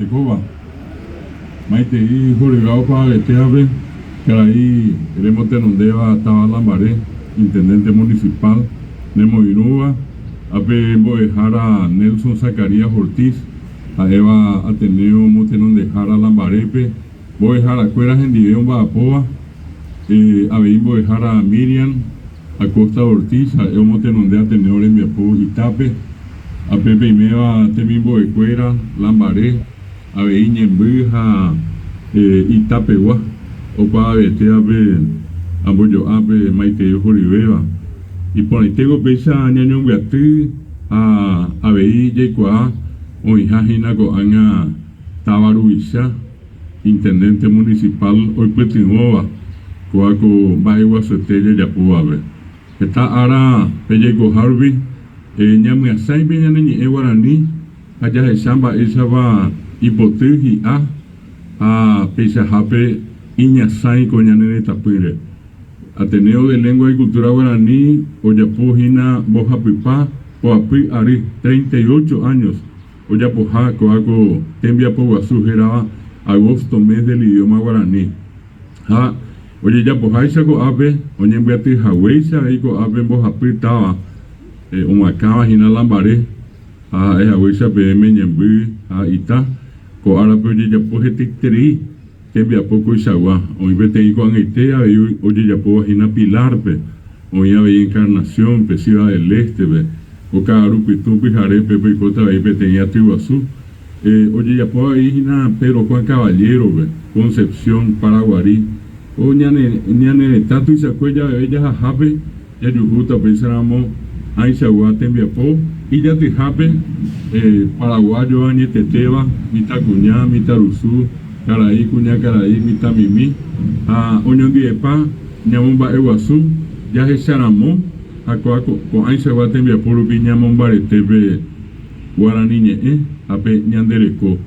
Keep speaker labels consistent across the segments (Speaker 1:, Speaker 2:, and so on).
Speaker 1: Tecoba. Maite y Jorigao para Teave, que ahí queremos tenondeva estaba Lambaré, intendente municipal, Nemo Iruba, ape Boejara Nelson Zacarías Ortiz, a Eva Ateneo Motenon de Jara Lambarepe, Boejara Cueras en Diveón Bapoa, a Beim Boejara Miriam, Acosta Ortiz, a Eva Motenon de Ateneo en Miapo Itape, a Pepe Imeba Temimbo de Cuera, Lambaré, a Beim Ñembuja, Itapegua, Opa Bete Ape, Amboyo Ape, Maite Joribeba. Y por ahí tengo pesa Ñañón Beatí, a Beim Yecoa, Oijajina Coanga Tabaruisha, intendente municipal, hoy Petinova, Coaco Baigua Sotelle Yapuabe. Está ahora Pelleco Harvey, Ñamiasai Beñani Eguarani, allá de Samba, esa va Hipotegi a Peisajape, Iñasai Coñanene Tapire. Ateneo de Lengua y Cultura Guaraní, Oyapujina Bojapipa, Oapi Ari, 38 años. Oyapoja, Coaco, Tembia Poguazú, Geraba, agosto, mes del idioma guaraní. Oye, Yapoja, Isaco Ape, Oñen Beatriz Haweisa, Eiko Ape, Bojapi, Taba, Omacaba, Gina Lambaré, Haweisa, PM, Ñembu, Ita, Coarape, Oye, Yapoje, Ticteri, Tembia Poco Isagua, Oye, Beteico Angetea, Oye, Yapoja, Gina Pilarpe, Oye, Ave Encarnación, Pesiva del Este, Ocarupitu, Pijaré, Pepe y Cota, Pepe tenía Tibuazú. Oye, ya puedo ir a Pedro Juan Caballero, Concepción, Paraguarí. O ñane, Tatu y Sacuella, ella a Jape, ya Yujuta, pensamos, Aizagua, Tembiapó, y ya te Jape, Paraguayo, Añeteteba, Mita Cuñá, Mita Rusú, Caraí, Cuñá, Caraí, Mita Mimi, Oñón Diepa, Ñamomba Eguazú, ya es Saramón. Acoaco, con Aizagua Tembia Puro Piñamón Baretebe Guaraniñe, Ape Ñandereco.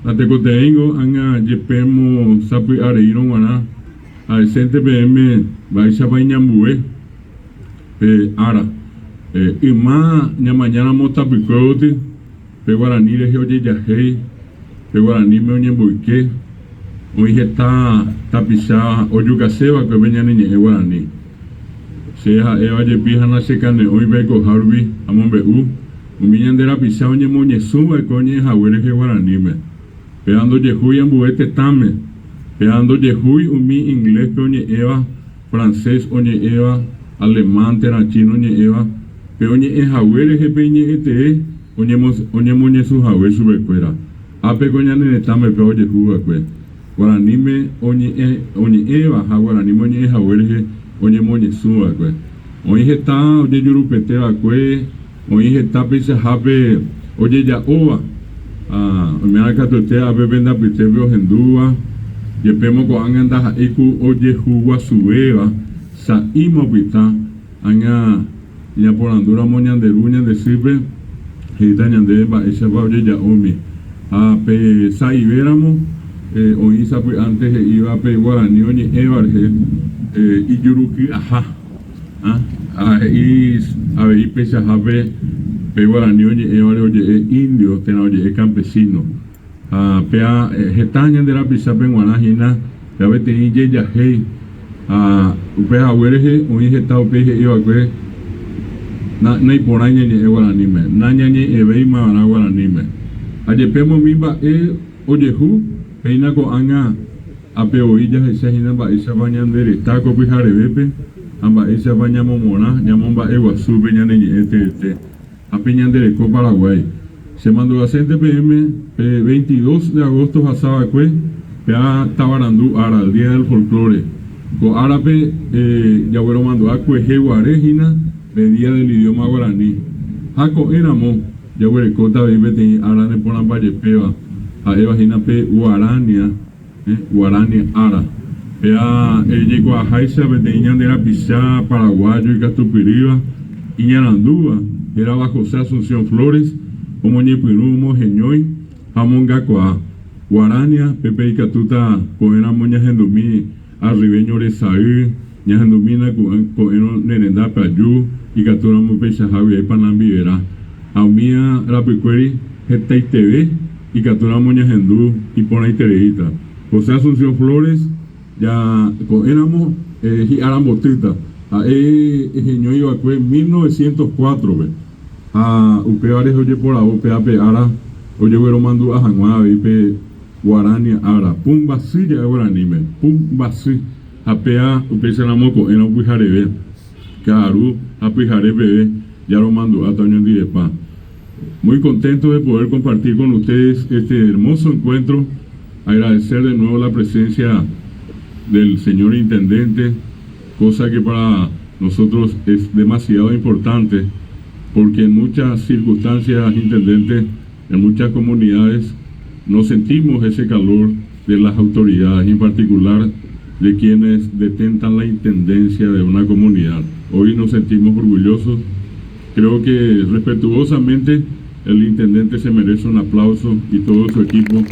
Speaker 1: Atecoteingo, Anga Yepemo Sapi Areiro Guaná, a Vicente PM, Baixa Bañambue, Ara. Y más, mañana Motapicote, Pe Guaraní de Geoye Yajei, Pe Guaraní me Oñembuique, hoy está tapizada, Oyucaseba, que venía niñe Guaraní. Seja Eva Yepija na secane hoy Beco Harvey, Amon Beu, Umiñandera Pisao Ñemoñe Suba, Coñe Jaguere que Guaranime. Peando Yehui Ambuete Tame, Peando Yehui, Umi inglés Coñe Eva, francés Oñe Eva, alemán, terachino Oñe Eva, Peoñe Jaguere que Peñe Ete, Oñe Moñe su Jaguere su Becuera. Ape Coñane Tame Peo Yehuba Cue. Guaranime Oñe Eva, Jaguaranime Oñe Jaguere Oye Moñe Suba, pues. Oye está, oye Yurupeteba, pues. Oye está, pisa Jape, oye ya Oba. Me ha catotea, bebenda pitebio Hendúa. Yepemo con anda Iku, oye Juga Subeba. Saimo pita, anga, ya por Andura Moñan de Luña de Sipe. Hita Ñandeba, esa va oye ya Omi. Pe Saibéramo, oye Sapi antes iba a Pe Guaraní, oye Evarge. Y Yuruki, ajá, y a ver, pesa Jape, Pe Guaraní, oye, oye, indio, tena, oye, campesino. Pea, Getaña de la Pisape en Guanajina, ya ve, tenía Yeya Hey, Upea Huereje, oye, Getao Peje, iba a que, na y por ahí, ñe, Guaranime, Naña, ñe, Ebeima, Guaranime. Aye, Pemo, Mimba, oye, Peina con Anga. Ape oillas esa hina ba esa bañandere taco pijarebepe amba esa baña momona ñamomba Eguazú peñane este ape ñandere co Paraguay se mandó a PM 22 de agosto pasaba cue pea Tabarandú Ara el día del folclore co árabe ya bueno mandó a cue jeguarejina de día del idioma guaraní jaco éramos ya bueno cota vive ara ne ponan valle peba a evajina pe guarania Guarani Ara. Pea llegó a Jaiza, Beteñandera Pizá, Paraguayo y Catupiriba, Iñarandúa, era bajo Asunción Flores, como Ñepirumo, Geñoy, Jamón Gacoa, Guarania, Pepe y Catuta, Coena Moña Gendumí, Arribeño Rezaí, Ñajendumina, Coeno Nenenda Payú, y Catura Mupecha Javier Panambivera, Aumía Rapicueri, Hetay TV y Catura Moñagendú y Pona y Tereita. José Asunción Flores, ya éramos y Arambotita. Ejeñó Ibacue 1904, ve. A Upeares oye por a Upeape Ara, oye Güero Mandu a Janguá, Vipe Guarani Ara, Pum Basi ya Guarani, Pum Basi, Apea Upesenamoco, en Upijarebe, Caru, Apijarebe, ya lo mando a Toño Direpa. Muy contento de poder compartir con ustedes este hermoso encuentro. Agradecer de nuevo la presencia del señor intendente, cosa que para nosotros es demasiado importante, porque en muchas circunstancias, intendente, en muchas comunidades no sentimos ese calor de las autoridades, en particular de quienes detentan la intendencia de una comunidad. Hoy nos sentimos orgullosos. Creo que respetuosamente el intendente se merece un aplauso y todo su equipo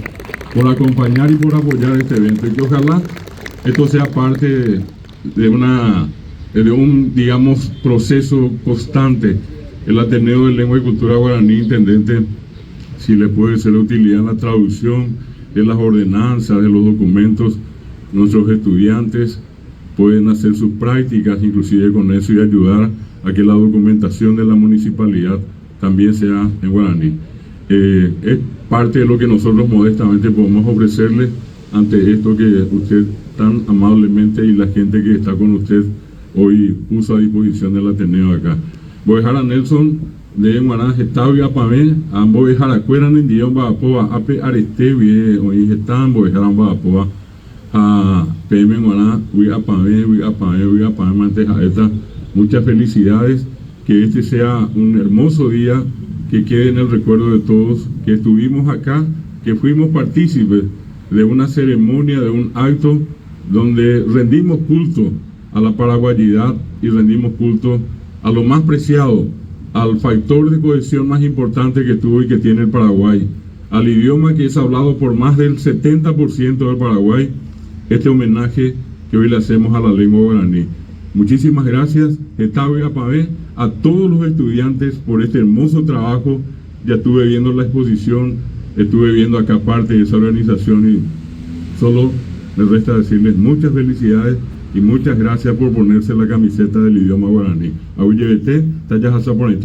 Speaker 1: por acompañar y por apoyar este evento, y que ojalá esto sea parte de un, digamos, proceso constante. El Ateneo de Lengua y Cultura Guaraní, intendente, si le puede ser de utilidad en la traducción de las ordenanzas, de los documentos, nuestros estudiantes pueden hacer sus prácticas inclusive con eso y ayudar a que la documentación de la municipalidad también sea en guaraní. Es parte de lo que nosotros modestamente podemos ofrecerle ante esto que usted tan amablemente y la gente que está con usted hoy puso a disposición del Ateneo acá. Voy a dejar a Nelson de Guaraná, Getavi, Apamé, ambos dejar a Cueran en Dion, Bapoa, Ape Arestevi, hoy están, voy a dejar a Bapoa, a PM Guaraná, voy a Apamé, manteja esta. Muchas felicidades, que este sea un hermoso día, que quede en el recuerdo de todos, que estuvimos acá, que fuimos partícipes de una ceremonia, de un acto donde rendimos culto a la paraguayidad y rendimos culto a lo más preciado, al factor de cohesión más importante que tuvo y que tiene el Paraguay, al idioma que es hablado por más del 70% del Paraguay. Este homenaje que hoy le hacemos a la lengua guaraní. Muchísimas gracias, a todos los estudiantes por este hermoso trabajo. Ya estuve viendo la exposición, estuve viendo acá parte de esa organización y solo me resta decirles muchas felicidades y muchas gracias por ponerse la camiseta del idioma guaraní. Auyevete, tayas hasta por ahí,